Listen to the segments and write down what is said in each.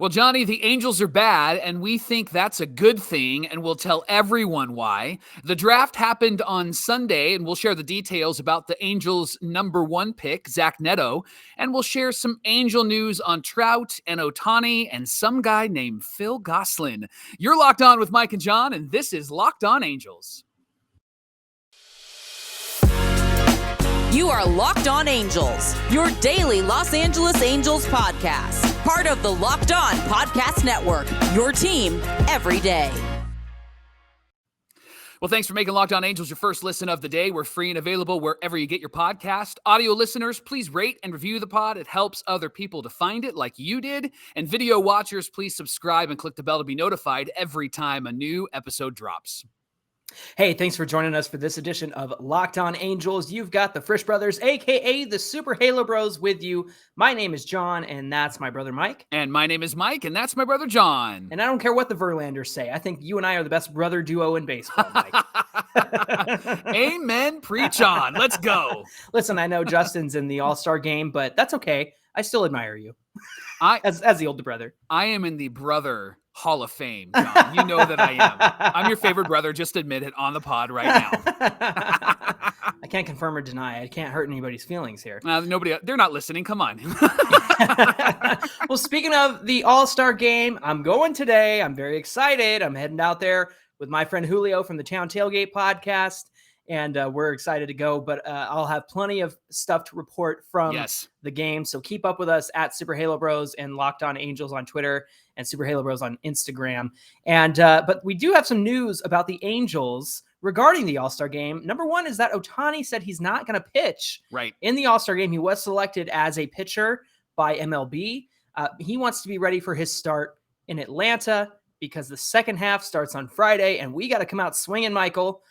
Well, Johnny, the Angels are bad, and we think that's a good thing, and we'll tell everyone why. The draft happened on Sunday, and we'll share the details about the Angels' number 1 pick, Zach Neto, and we'll share some Angel news on Trout and Ohtani and some guy named Phil Gosselin. You're Locked On with Mike and Jon, and this is Locked On Angels. You are Locked On Angels, your daily Los Angeles Angels podcast. Part of the Locked On Podcast Network, your team every day. Well, thanks for making Locked On Angels your first listen of the day. We're free and available wherever you get your podcast. Audio listeners, please rate and review the pod. It helps other people to find it like you did. And video watchers, please subscribe and click the bell to be notified every time a new episode drops. Hey, thanks for joining us for this edition of Locked On Angels. You've got the Frisch Brothers, a.k.a. the Super Halo Bros with you. My name is Jon, and that's my brother Mike. And my name is Mike, and that's my brother Jon. And I don't care what the Verlanders say. I think you and I are the best brother duo in baseball, Mike. Amen. Preach on. Let's go. Listen, I know Justin's in the All-Star Game, but that's okay. I still admire you as the older brother. I am in the brother Hall of Fame, Jon. You know that I am. I'm your favorite brother. Just admit it on the pod right now. I can't confirm or deny. I can't hurt anybody's feelings here. They're not listening. Come on. Well, speaking of the All-Star Game, I'm going today. I'm very excited. I'm heading out there with my friend Julio from the Town Tailgate podcast. And we're excited to go, but I'll have plenty of stuff to report from the game. So keep up with us at Super Halo Bros and Locked On Angels on Twitter and Super Halo Bros on Instagram. And but we do have some news about the Angels regarding the All-Star Game. Number one is that Ohtani said he's not going to pitch in the All-Star Game. He was selected as a pitcher by MLB. He wants to be ready for his start in Atlanta because the second half starts on Friday, and we got to come out swinging, Michael.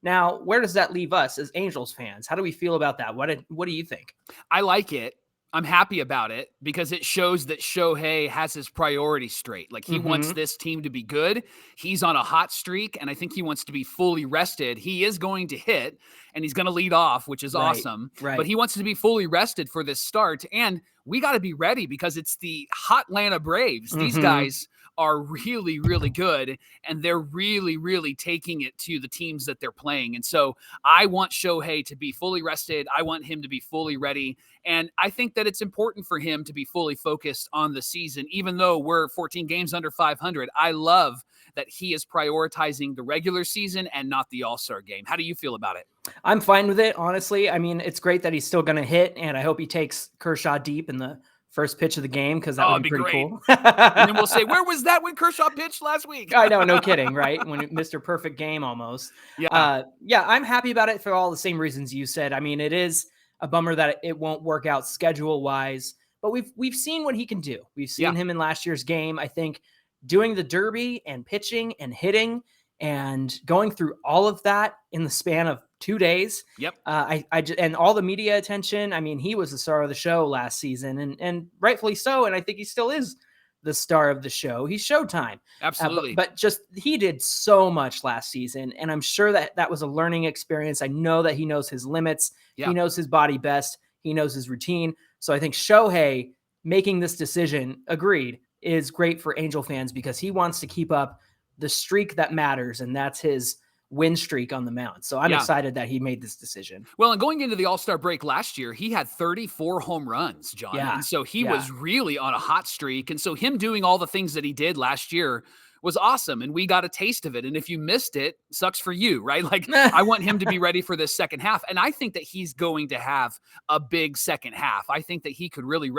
Now, where does that leave us as Angels fans? How do we feel about that? What do you think? I like it. I'm happy about it because it shows that Shohei has his priorities straight. Like he wants this team to be good. He's on a hot streak, and I think he wants to be fully rested. He is going to hit, and he's going to lead off, which is awesome. Right. But he wants to be fully rested for this start, and we got to be ready because it's the hot Atlanta Braves. These guys are really, really good, and they're really, really taking it to the teams that they're playing. And so I want Shohei to be fully rested. I want him to be fully ready. And I think that it's important for him to be fully focused on the season, even though we're 14 games under 500. I love that he is prioritizing the regular season and not the All-Star Game. How do you feel about it? I'm fine with it, honestly. I mean, it's great that he's still going to hit, and I hope he takes Kershaw deep in the first pitch of the game because that would be pretty cool. And then we'll say, where was that when Kershaw pitched last week? I know, no kidding, right? When Mr. Perfect Game almost. Yeah, I'm happy about it for all the same reasons you said. I mean, it is a bummer that it won't work out schedule-wise, but we've seen what he can do. We've seen him in last year's game. I think doing the derby and pitching and hitting and going through all of that in the span of 2 days. And all the media attention. I mean, he was the star of the show last season and rightfully so. And I think he still is the star of the show. He's Sho-Time. Absolutely. But just, he did so much last season. And I'm sure that was a learning experience. I know that he knows his limits. He knows his body best. He knows his routine. So I think Shohei making this decision, agreed, is great for Angel fans because he wants to keep up the streak that matters. And that's his win streak on the mound. So I'm excited that he made this decision. Well, and going into the All-Star break last year, he had 34 home runs, Jon. And so he was really on a hot streak. And so him doing all the things that he did last year was awesome. And we got a taste of it. And if you missed it, sucks for you, right? Like I want him to be ready for this second half. And I think that he's going to have a big second half. I think that he could really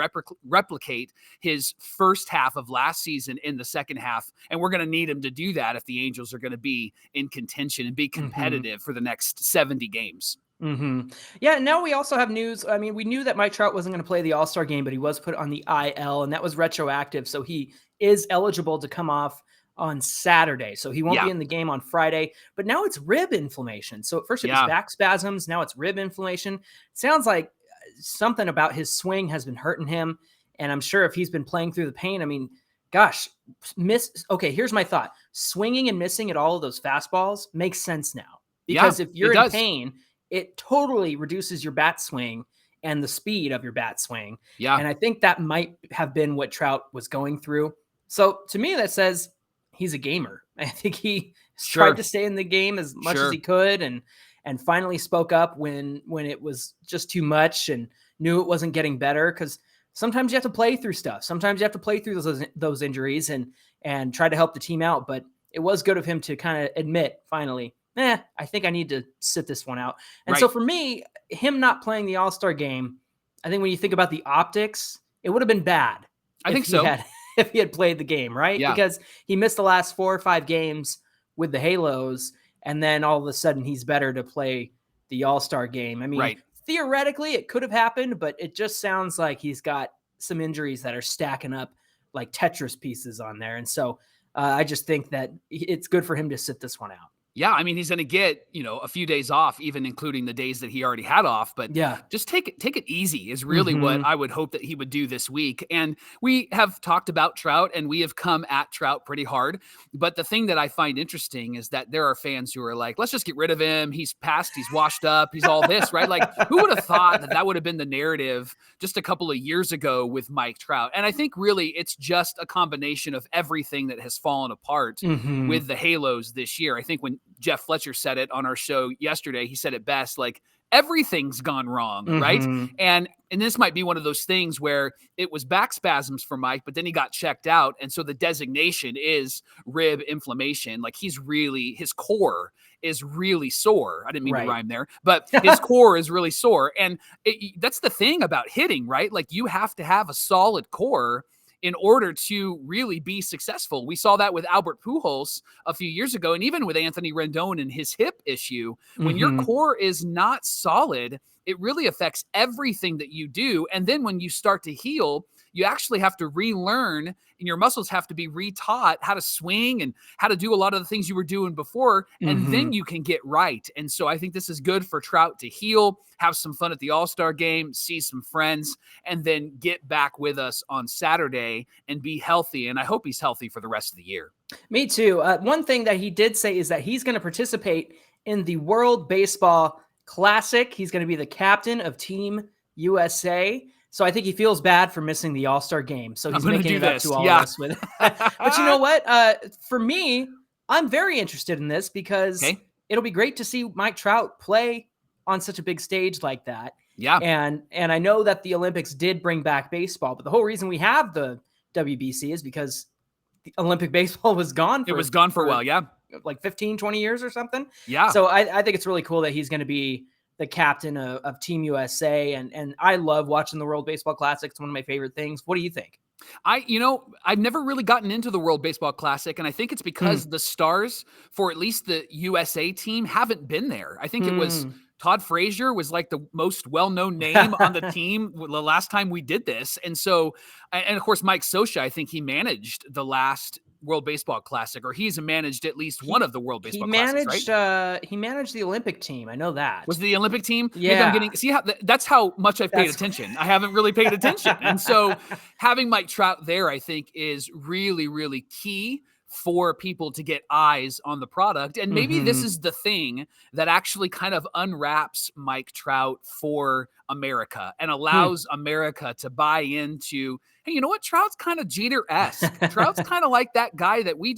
replicate his first half of last season in the second half. And we're going to need him to do that if the Angels are going to be in contention and be competitive for the next 70 games. Yeah, now we also have news. I mean, we knew that Mike Trout wasn't going to play the All-Star game, but he was put on the IL, and that was retroactive. So he is eligible to come off on Saturday. So he won't be in the game on Friday, but now it's rib inflammation. So at first it was back spasms. Now it's rib inflammation. Sounds like something about his swing has been hurting him. And I'm sure if he's been playing through the pain, I mean, gosh, okay, here's my thought. Swinging and missing at all of those fastballs makes sense now. Because if you're in pain, it totally reduces your bat swing and the speed of your bat swing. And I think that might have been what Trout was going through. So to me, that says he's a gamer. I think he Sure. tried to stay in the game as much as he could, and finally spoke up when it was just too much, and knew it wasn't getting better. Because sometimes you have to play through stuff. Sometimes you have to play through those injuries and try to help the team out. But it was good of him to kind of admit finally, I think I need to sit this one out. And so for me, him not playing the All-Star game, I think when you think about the optics, it would have been bad. I think so. If he had played the game, right? Yeah. Because he missed the last 4 or 5 games with the Halos, and then all of a sudden he's better to play the All-Star game. I mean, theoretically it could have happened, but it just sounds like he's got some injuries that are stacking up like Tetris pieces on there. And so I just think that it's good for him to sit this one out. Yeah, I mean, he's going to get, a few days off, even including the days that he already had off. But just take it easy is really what I would hope that he would do this week. And we have talked about Trout, and we have come at Trout pretty hard. But the thing that I find interesting is that there are fans who are like, let's just get rid of him. He's passed, he's washed up, he's all this, right? Like, who would have thought that would have been the narrative just a couple of years ago with Mike Trout? And I think really it's just a combination of everything that has fallen apart with the Halos this year. I think when Jeff Fletcher said it on our show yesterday, he said it best, like, everything's gone wrong, right? And this might be one of those things where it was back spasms for Mike, but then he got checked out. And so the designation is rib inflammation. Like, his core is really sore. I didn't mean to rhyme there, but his core is really sore. And that's the thing about hitting, right? Like, you have to have a solid core in order to really be successful. We saw that with Albert Pujols a few years ago, and even with Anthony Rendon and his hip issue. When your core is not solid, it really affects everything that you do. And then when you start to heal, you actually have to relearn, and your muscles have to be retaught how to swing and how to do a lot of the things you were doing before, and then you can get right. And so I think this is good for Trout to heal, have some fun at the All-Star game, see some friends, and then get back with us on Saturday and be healthy. And I hope he's healthy for the rest of the year. Me too. One thing that he did say is that he's going to participate in the World Baseball Classic. He's going to be the captain of Team USA. So I think he feels bad for missing the All-Star game. So he's making it up to all of us with it. But you know what? For me, I'm very interested in this because it'll be great to see Mike Trout play on such a big stage like that. Yeah. And I know that the Olympics did bring back baseball, but the whole reason we have the WBC is because the Olympic baseball was gone. It was gone for a while. Yeah. Like 15, 20 years or something. Yeah. So I think it's really cool that he's going to be the captain of Team USA. And I love watching the World Baseball Classic. It's one of my favorite things. What do you think? I've never really gotten into the World Baseball Classic, and I think it's because the stars for at least the USA team haven't been there. I think it was Todd Frazier was like the most well-known name on the team the last time we did this. And so, and of course, Mike Scioscia, I think he managed the last World Baseball Classic, or he's managed at least one of the World Baseball Classics, right? He managed the Olympic team. I know that. Was the Olympic team? Yeah. That's how much I've paid attention. I haven't really paid attention. And so having Mike Trout there, I think, is really, really key for people to get eyes on the product. And maybe this is the thing that actually kind of unwraps Mike Trout for America and allows America to buy into, hey, you know what? Trout's kind of Jeter-esque. Trout's kind of like that guy that we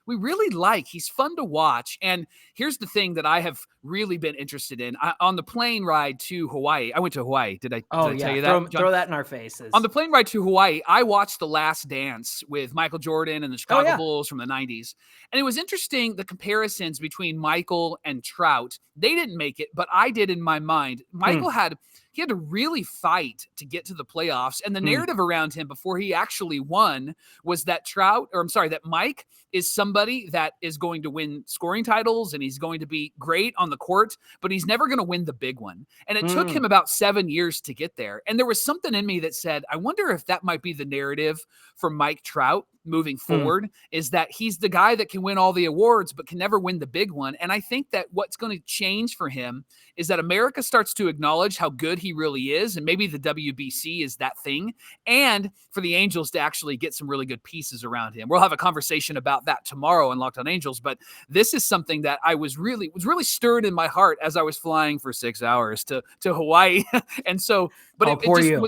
really like. He's fun to watch. And here's the thing that I have really been interested in. On the plane ride to Hawaii, I went to Hawaii. Did I tell you that? Throw that in our faces. On the plane ride to Hawaii, I watched The Last Dance with Michael Jordan and the Chicago Bulls from the 90s. And it was interesting, the comparisons between Michael and Trout. They didn't make it, but I did in my mind. Michael had to really fight to get to the playoffs. And the narrative around him before he actually won was that that Mike is somebody that is going to win scoring titles and he's going to be great on the court, but he's never going to win the big one. And it took him about 7 years to get there. And there was something in me that said, I wonder if that might be the narrative for Mike Trout moving forward, is that he's the guy that can win all the awards, but can never win the big one. And I think that what's going to change for him is that America starts to acknowledge how good he really is. And maybe the WBC is that thing. And for the Angels to actually get some really good pieces around him. We'll have a conversation about that tomorrow on Locked on Angels. But this is something that I was really stirred in my heart as I was flying for 6 hours to Hawaii. And so, but it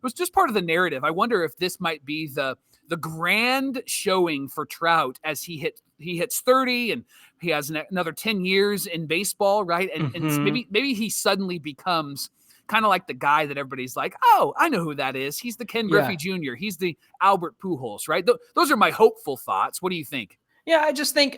was just part of the narrative. I wonder if this might be the grand showing for Trout as he hits 30 and he has another 10 years in baseball, right? And maybe he suddenly becomes kind of like the guy that everybody's like, oh, I know who that is. He's the Ken Griffey Jr. He's the Albert Pujols, right? Those are my hopeful thoughts. What do you think? Yeah, I just think,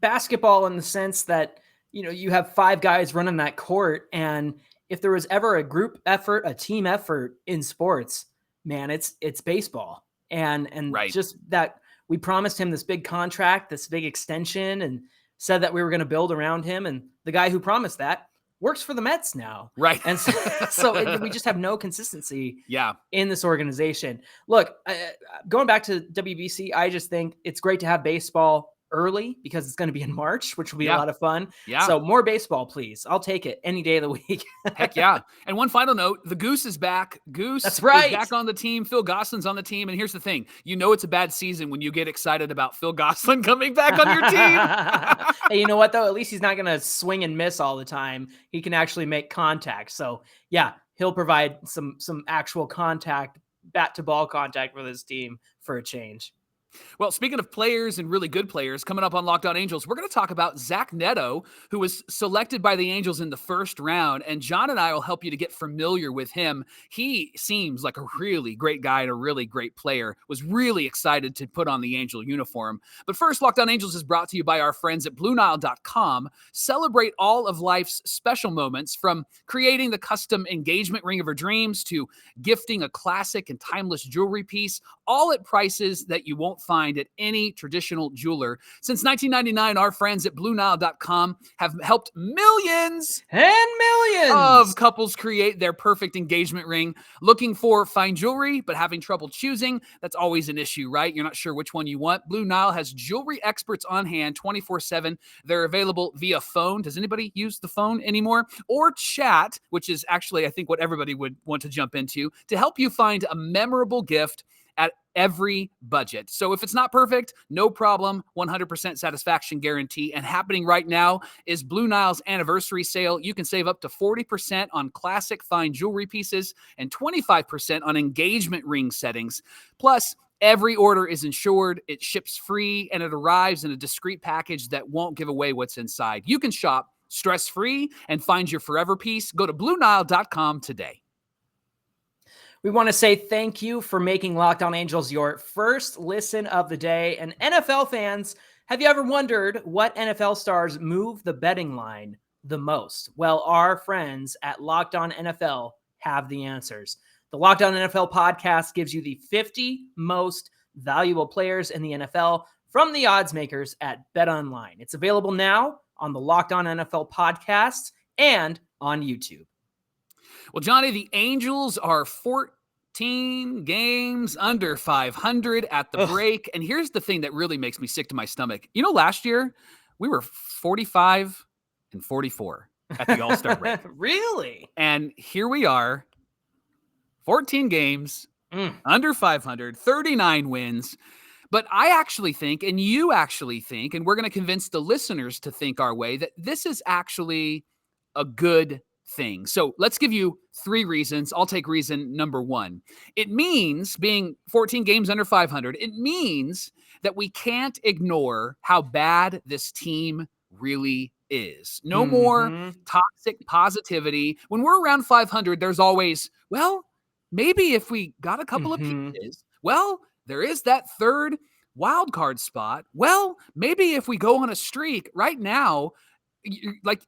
basketball in the sense that, you have 5 guys running that court. And if there was ever a group effort, a team effort in sports, man, it's baseball. And right. Just that we promised him this big contract, this big extension, and said that we were going to build around him. And the guy who promised that works for the Mets now. Right. And so we just have no consistency yeah. in this organization. Look, going back to WBC, I just think it's great to have baseball early because it's going to be in March, which will be a lot of fun. Yeah. So more baseball, please. I'll take it any day of the week. Heck yeah. And one final note, the Goose is back. Goose That's right. is back on the team. Phil Gosselin's on the team. And here's the thing. It's a bad season when you get excited about Phil Gosselin coming back on your team. Hey, you know what, though? At least he's not going to swing and miss all the time. He can actually make contact. So, yeah, he'll provide some actual contact, bat-to-ball contact for this team for a change. Well, speaking of players and really good players, coming up on Locked On Angels, we're going to talk about Zach Neto, who was selected by the Angels in the first round, and John and I will help you to get familiar with him. He seems like a really great guy and a really great player. Was really excited to put on the Angel uniform. But first, Locked On Angels is brought to you by our friends at BlueNile.com. Celebrate all of life's special moments, from creating the custom engagement ring of your dreams to gifting a classic and timeless jewelry piece, all at prices that you won't find at any traditional jeweler. Since 1999, our friends at BlueNile.com have helped millions of couples create their perfect engagement ring. Looking for fine jewelry, but having trouble choosing? That's always an issue, right? You're not sure which one you want. Blue Nile has jewelry experts on hand 24/7. They're available via phone. Does anybody use the phone anymore? Or chat, which is actually, I think, what everybody would want to jump into, to help you find a memorable gift at every budget. So if it's not perfect, no problem, 100% satisfaction guarantee. And happening right now is Blue Nile's anniversary sale. You can save up to 40% on classic fine jewelry pieces and 25% on engagement ring settings. Plus, every order is insured, it ships free, and it arrives in a discreet package that won't give away what's inside. You can shop stress-free and find your forever piece. Go to BlueNile.com today. We want to say thank you for making Locked On Angels your first listen of the day. And NFL fans, have you ever wondered what NFL stars move the betting line the most? Well, our friends at Locked On NFL have the answers. The Locked On NFL podcast gives you the 50 most valuable players in the NFL from the odds makers at BetOnline. It's available now on the Locked On NFL podcast and on YouTube. Well, Johnny, the Angels are 14 games under 500 at the break. And here's the thing that really makes me sick to my stomach. Last year we were 45 and 44 at the All-Star break. Really? And here we are, 14 games, under 500, 39 wins. But I actually think, and you actually think, and we're going to convince the listeners to think our way, that this is actually a good thing. So let's give you 3 reasons. I'll take reason number 1. It means, being 14 games under 500, it means that we can't ignore how bad this team really is. No more toxic positivity. When we're around 500, there's always, well, maybe if we got a couple of pieces, well, there is that third wild card spot. Well, maybe if we go on a streak right now, you're going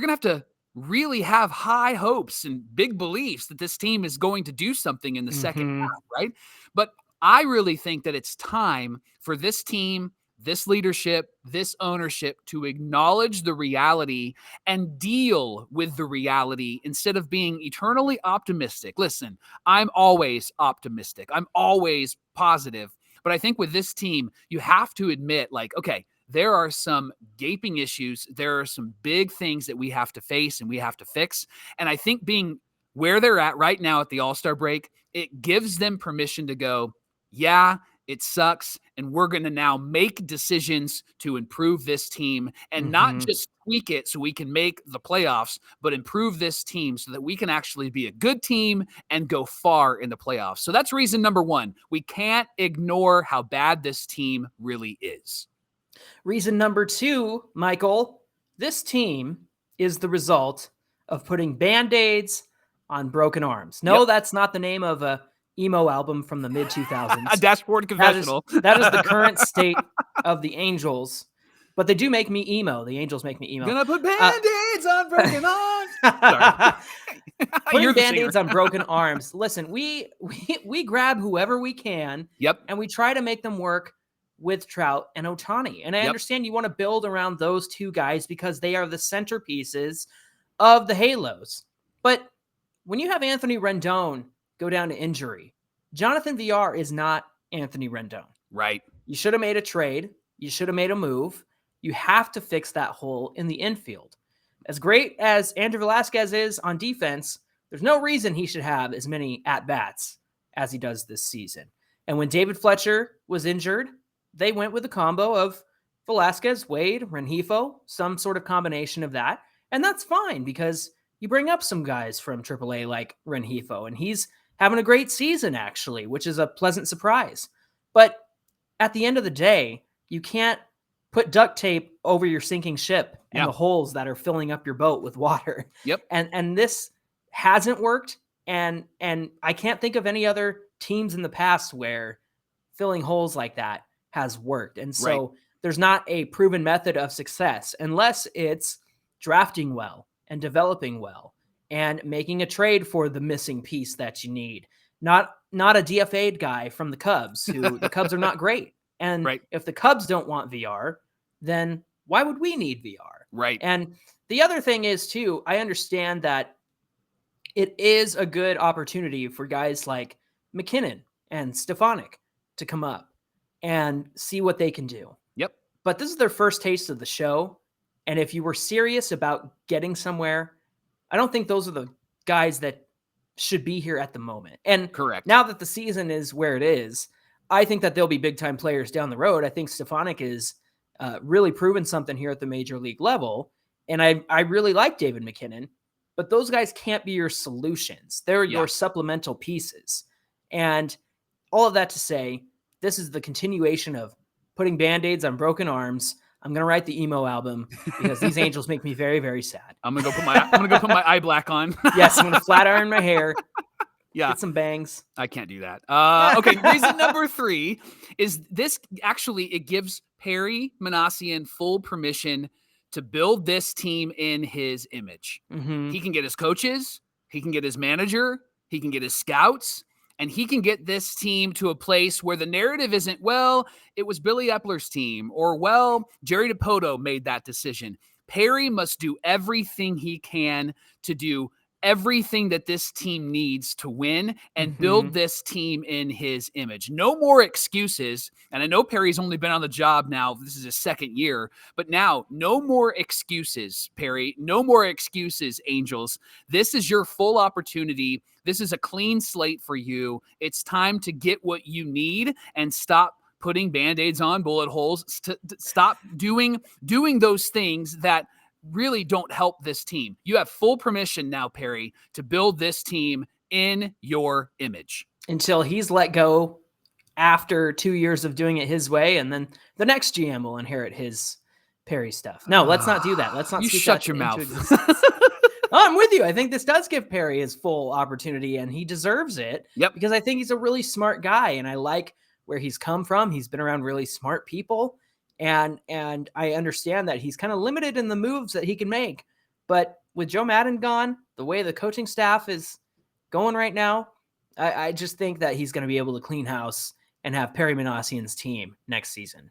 to have to really have high hopes and big beliefs that this team is going to do something in the second half, right? But I really think that it's time for this team, this leadership, this ownership to acknowledge the reality and deal with the reality instead of being eternally optimistic. Listen, I'm always optimistic. I'm always positive. But I think with this team, you have to admit, okay, there are some gaping issues. There are some big things that we have to face and we have to fix. And I think being where they're at right now at the All-Star break, it gives them permission to go, yeah, it sucks. And we're going to now make decisions to improve this team and not just tweak it so we can make the playoffs, but improve this team so that we can actually be a good team and go far in the playoffs. So that's reason number one. We can't ignore how bad this team really is. Reason number two, Michael, this team is the result of putting Band-Aids on broken arms. No, that's not the name of a emo album from the mid-2000s. A Dashboard Confessional. That is the current state of the Angels. But they do make me emo. The Angels make me emo. Gonna put Band-Aids on broken arms. Sorry. Putting Band-Aids on broken arms. Listen, we grab whoever we can. Yep. And we try to make them work with Trout and Ohtani. And I understand you want to build around those two guys because they are the centerpieces of the Halos. But when you have Anthony Rendon go down to injury, Jonathan VR is not Anthony Rendon. Right. You should have made a trade. You should have made a move. You have to fix that hole in the infield. As great as Andrew Velazquez is on defense, there's no reason he should have as many at-bats as he does this season. And when David Fletcher was injured, they went with a combo of Velazquez, Wade, Rengifo, some sort of combination of that. And that's fine because you bring up some guys from AAA like Rengifo, and he's having a great season, actually, which is a pleasant surprise. But at the end of the day, you can't put duct tape over your sinking ship and the holes that are filling up your boat with water. Yep. And this hasn't worked. And I can't think of any other teams in the past where filling holes like that has worked. And so there's not a proven method of success unless it's drafting well and developing well and making a trade for the missing piece that you need. Not a DFA'd guy from the Cubs, who the Cubs are not great. And if the Cubs don't want VR, then why would we need VR? Right. And the other thing is, too, I understand that it is a good opportunity for guys like McKinnon and Stefanik to come up and see what they can do. Yep. But this is their first taste of the show. And if you were serious about getting somewhere, I don't think those are the guys that should be here at the moment. And correct. Now that the season is where it is, I think that they'll be big-time players down the road. I think Stefanik is really proven something here at the major league level. And I really like David McKinnon, but those guys can't be your solutions. They're your supplemental pieces. And all of that to say, this is the continuation of putting Band-Aids on broken arms. I'm going to write the emo album because these Angels make me very, very sad. I'm going to go put my eye black on. Yes, I'm going to flat iron my hair. Yeah. Get some bangs. I can't do that. Okay. Reason number 3 is this actually, it gives Perry Minasian full permission to build this team in his image. Mm-hmm. He can get his coaches. He can get his manager. He can get his scouts. And he can get this team to a place where the narrative isn't, well, it was Billy Epler's team, or, well, Jerry DiPoto made that decision. Perry must do everything he can to do everything that this team needs to win and build this team in his image. No more excuses. And I know Perry's only been on the job now. This is his second year, but now no more excuses, Perry. No more excuses, Angels. This is your full opportunity. This is a clean slate for you. It's time to get what you need and stop putting Band-Aids on bullet holes. Stop doing those things that really don't help this team. You have full permission now, Perry, to build this team in your image. Until he's let go after 2 years of doing it his way, and then the next GM will inherit his Perry stuff. No, let's not do that. Let's not. You shut your mouth. I'm with you. I think this does give Perry his full opportunity, and he deserves it. Yep. Because I think he's a really smart guy, and I like where he's come from. He's been around really smart people. And I understand that he's kind of limited in the moves that he can make. But with Joe Maddon gone, the way the coaching staff is going right now, I just think that he's going to be able to clean house and have Perry Minasian's team next season.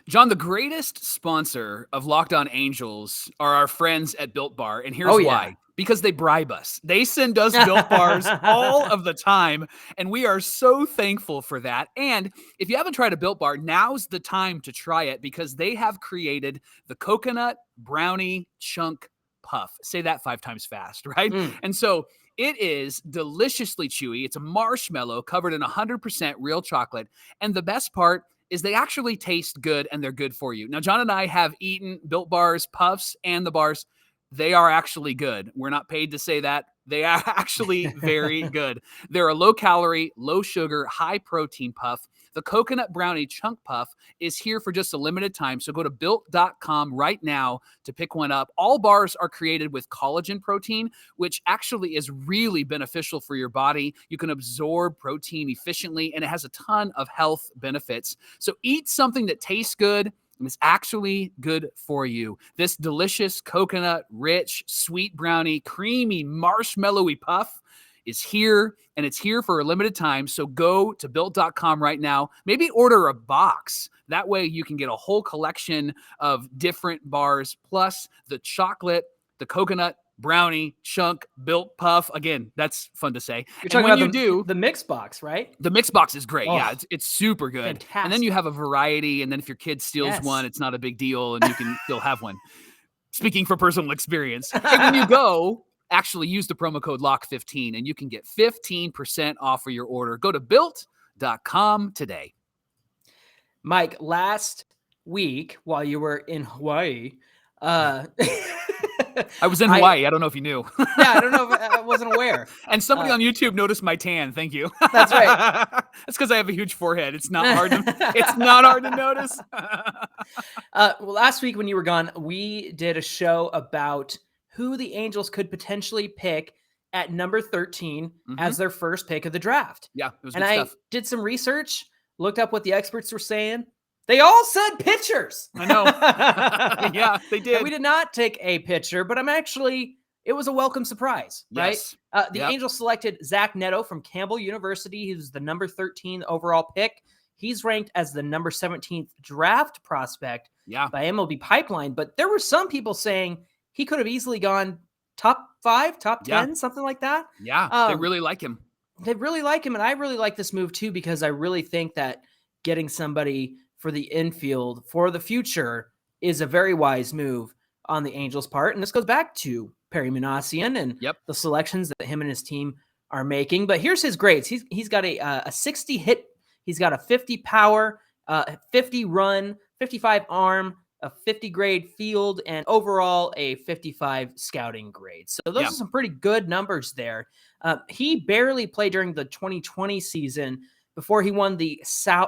John, the greatest sponsor of Locked On Angels are our friends at Built Bar. And here's why. Because they bribe us. They send us Built Bars all of the time, and we are so thankful for that. And if you haven't tried a Built Bar, now's the time to try it because they have created the Coconut Brownie Chunk Puff. Say that 5 times fast, right? And so it is deliciously chewy. It's a marshmallow covered in 100% real chocolate. And the best part is they actually taste good and they're good for you. Now, John and I have eaten Built Bars, Puffs, and the bars. They are actually good. We're not paid to say that. They are actually very good. They're a low-calorie, low-sugar, high-protein puff. The coconut brownie chunk puff is here for just a limited time, so go to Built.com right now to pick one up. All bars are created with collagen protein, which actually is really beneficial for your body. You can absorb protein efficiently, and it has a ton of health benefits. So eat something that tastes good and is actually good for you. This delicious coconut-rich, sweet brownie, creamy, marshmallowy puff is here, and it's here for a limited time. So go to Built.com right now. Maybe order a box. That way you can get a whole collection of different bars, plus the chocolate, the coconut, brownie, chunk, Built Puff. Again, that's fun to say. You're talking about the mix box, right? The mix box is great. Oh, yeah, it's super good. fantastic. And then you have a variety, and then if your kid steals one, it's not a big deal, and you can still have one. Speaking for personal experience. And when you go, actually use the promo code LOCK15, and you can get 15% off of your order. Go to Built.com today. Mike, last week while you were in Hawaii, I was in Hawaii. I don't know if you knew. Yeah, I don't know if I wasn't aware. And somebody on YouTube noticed my tan. Thank you. That's right. That's because I have a huge forehead. It's not hard to notice. Well, last week when you were gone, we did a show about who the Angels could potentially pick at number 13 as their first pick of the draft. Yeah, it was and good stuff. I did some research, looked up what the experts were saying. They all said pitchers. I know. Yeah, they did. And we did not take a pitcher, but it was a welcome surprise, right? Yes. The Angels selected Zach Neto from Campbell University. He was the number 13 overall pick. He's ranked as the number 17th draft prospect by MLB Pipeline. But there were some people saying he could have easily gone top 5, top 10, something like that. Yeah, they really like him. They really like him, and I really like this move too, because I really think that getting somebody for the infield for the future is a very wise move on the Angels' part. And this goes back to Perry Minasian and the selections that him and his team are making. But here's his grades. He's got a 60 hit. He's got a 50 power, 50 run, 55 arm, a 50 grade field, and overall a 55 scouting grade. So those are some pretty good numbers there. He barely played during the 2020 season before he won the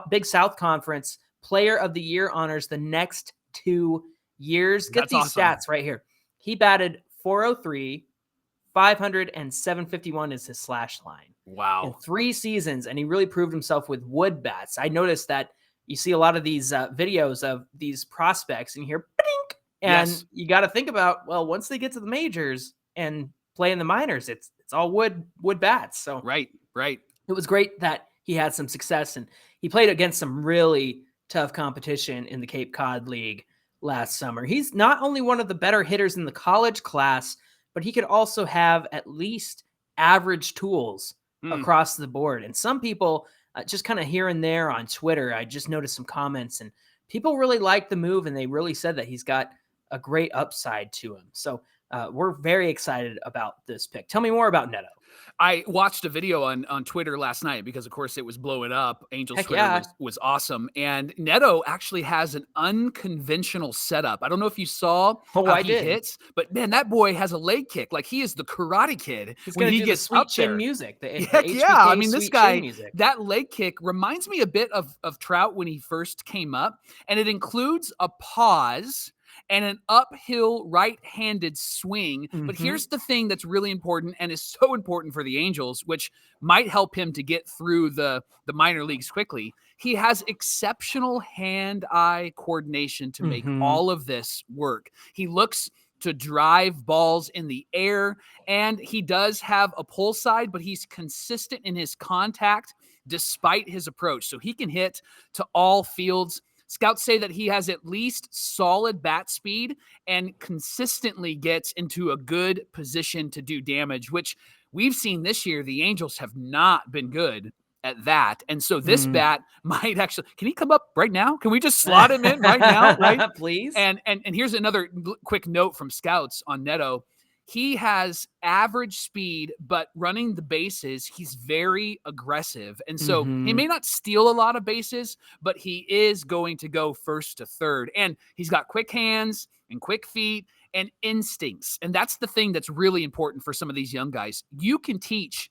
Big South Conference Player of the Year honors the next 2 years. Get these stats right here. He batted .403, 500, and .751 is his slash line. Wow. In 3 seasons, and he really proved himself with wood bats. I noticed that you see a lot of these videos of these prospects and you hear "Pink," and you got to think about, well, once they get to the majors and play in the minors, it's all wood bats. So right. It was great that he had some success, and he played against some really tough competition in the Cape Cod League last summer. He's not only one of the better hitters in the college class, but he could also have at least average tools across the board. And some people just kind of here and there on Twitter, I just noticed some comments, and people really liked the move, and they really said that he's got a great upside to him. So we're very excited about this pick. Tell me more about Neto. I watched a video on Twitter last night because, of course, it was blowing up. Angels Twitter was awesome. And Neto actually has an unconventional setup. I don't know if you saw how he hits, but man, that boy has a leg kick. Like, he is the Karate Kid when he gets sweet up chin there. music. I mean, this guy, that leg kick reminds me a bit of Trout when he first came up, and it includes a pause and an uphill right-handed swing. But here's the thing that's really important and is so important for the Angels, which might help him to get through the minor leagues quickly. He has exceptional hand-eye coordination to make all of this work. He looks to drive balls in the air, and he does have a pull side, but he's consistent in his contact despite his approach. So he can hit to all fields. Scouts say that he has at least solid bat speed and consistently gets into a good position to do damage, which we've seen this year. The Angels have not been good at that. And so this bat might actually, can he come up right now? Can we just slot him in right now? Right? Please. And here's another quick note from scouts on Neto. he has average speed, but running the bases, he's very aggressive. And so he may not steal a lot of bases, but he is going to go first to third. And he's got quick hands and quick feet and instincts. And that's the thing that's really important for some of these young guys. You can teach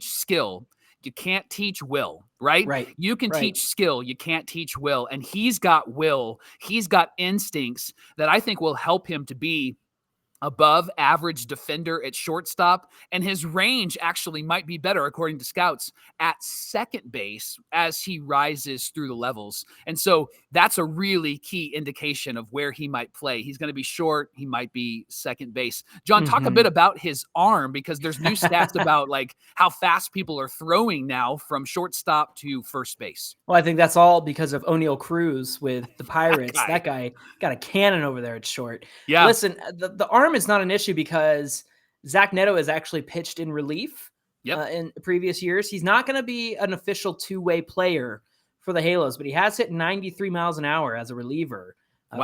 skill. You can't teach will, right? Right. You can teach skill. You can't teach will. And he's got will. He's got instincts that I think will help him to be above average defender at shortstop, and his range actually might be better, according to scouts, at second base as he rises through the levels. And so that's a really key indication of where he might play. He's going to be short. He might be second base. John, talk a bit about his arm, because there's new stats about like how fast people are throwing now from shortstop to first base. Well, I think that's all because of O'Neal Cruz with the Pirates. That guy got a cannon over there at short. Yeah. Listen, the arm is not an issue because Zach Neto has actually pitched in relief in previous years. He's not going to be an official two-way player for the Halos, but he has hit 93 miles an hour as a reliever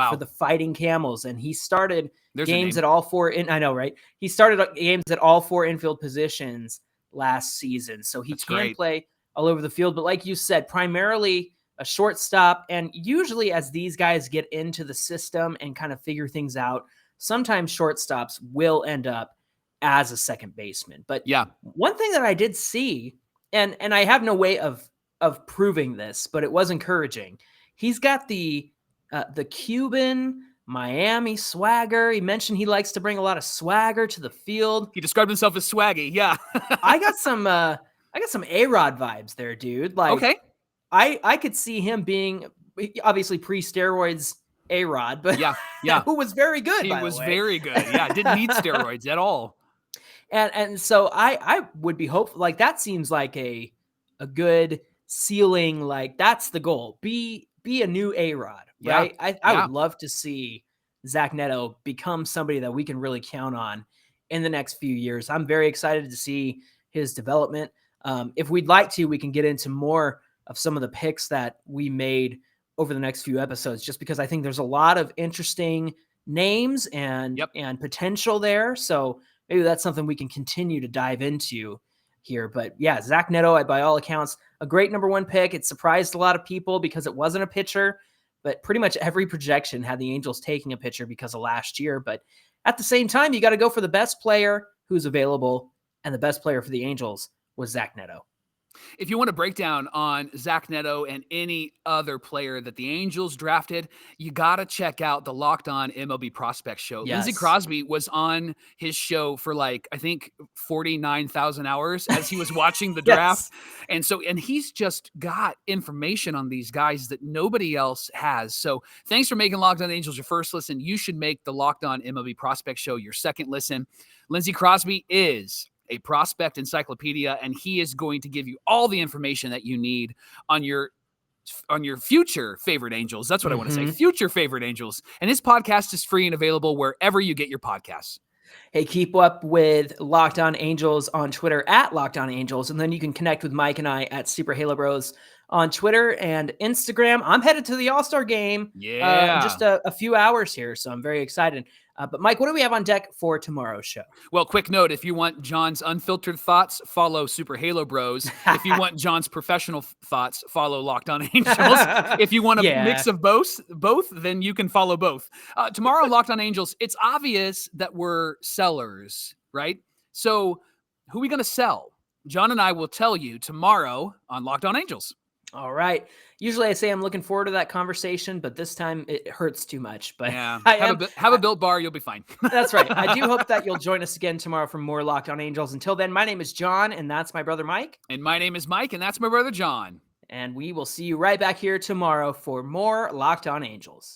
for the Fighting Camels. And he started games at all four. I know, right? He started games at all four infield positions last season. So he can play all over the field. But like you said, primarily a shortstop. And usually as these guys get into the system and kind of figure things out, sometimes shortstops will end up as a second baseman. But one thing that I did see, and I have no way of proving this, but it was encouraging. He's got the Cuban Miami swagger. He mentioned he likes to bring a lot of swagger to the field. He described himself as swaggy. Yeah. I got some A-Rod vibes there, dude. Like, okay. I could see him being obviously pre-steroids A-Rod, but who was very good. He was very good. Yeah, didn't need steroids at all. And so I would be hopeful. Like, that seems like a good ceiling. Like, that's the goal. Be a new A-Rod, right? I would love to see Zach Neto become somebody that we can really count on in the next few years. I'm very excited to see his development. If we'd like to, we can get into more of some of the picks that we made over the next few episodes, just because I think there's a lot of interesting names and potential there. So maybe that's something we can continue to dive into here. But yeah, Zach Neto, by all accounts, a great number one pick. It surprised a lot of people because it wasn't a pitcher, but pretty much every projection had the Angels taking a pitcher because of last year. But at the same time, you got to go for the best player who's available, and the best player for the Angels was Zach Neto. If you want a breakdown on Zach Neto and any other player that the Angels drafted, you got to check out the Locked On MLB Prospect Show. Yes. Lindsey Crosby was on his show for like, I think 49,000 hours as he was watching the draft. And he's just got information on these guys that nobody else has. So thanks for making Locked On Angels your first listen. You should make the Locked On MLB Prospect Show your second listen. Lindsey Crosby is a prospect encyclopedia, and he is going to give you all the information that you need on your future favorite Angels. That's what I want to say. Future favorite Angels. And his podcast is free and available wherever you get your podcasts. Hey, keep up with Locked On Angels on Twitter at Locked On Angels. And then you can connect with Mike and I at Super Halo Bros on Twitter and Instagram. I'm headed to the All-Star Game in just a few hours here, so I'm very excited. But Mike, what do we have on deck for tomorrow's show? Well, quick note, if you want John's unfiltered thoughts, follow Super Halo Bros. If you want John's professional thoughts, follow Locked On Angels. If you want a mix of both, then you can follow both. Tomorrow, Locked On Angels, it's obvious that we're sellers, right? So who are we going to sell? John and I will tell you tomorrow on Locked On Angels. All right. Usually I say I'm looking forward to that conversation, but this time it hurts too much. But yeah, have a Built Bar, you'll be fine. That's right. I do hope that you'll join us again tomorrow for more Locked On Angels. Until then, my name is John, and that's my brother Mike. And my name is Mike, and that's my brother John. And we will see you right back here tomorrow for more Locked On Angels.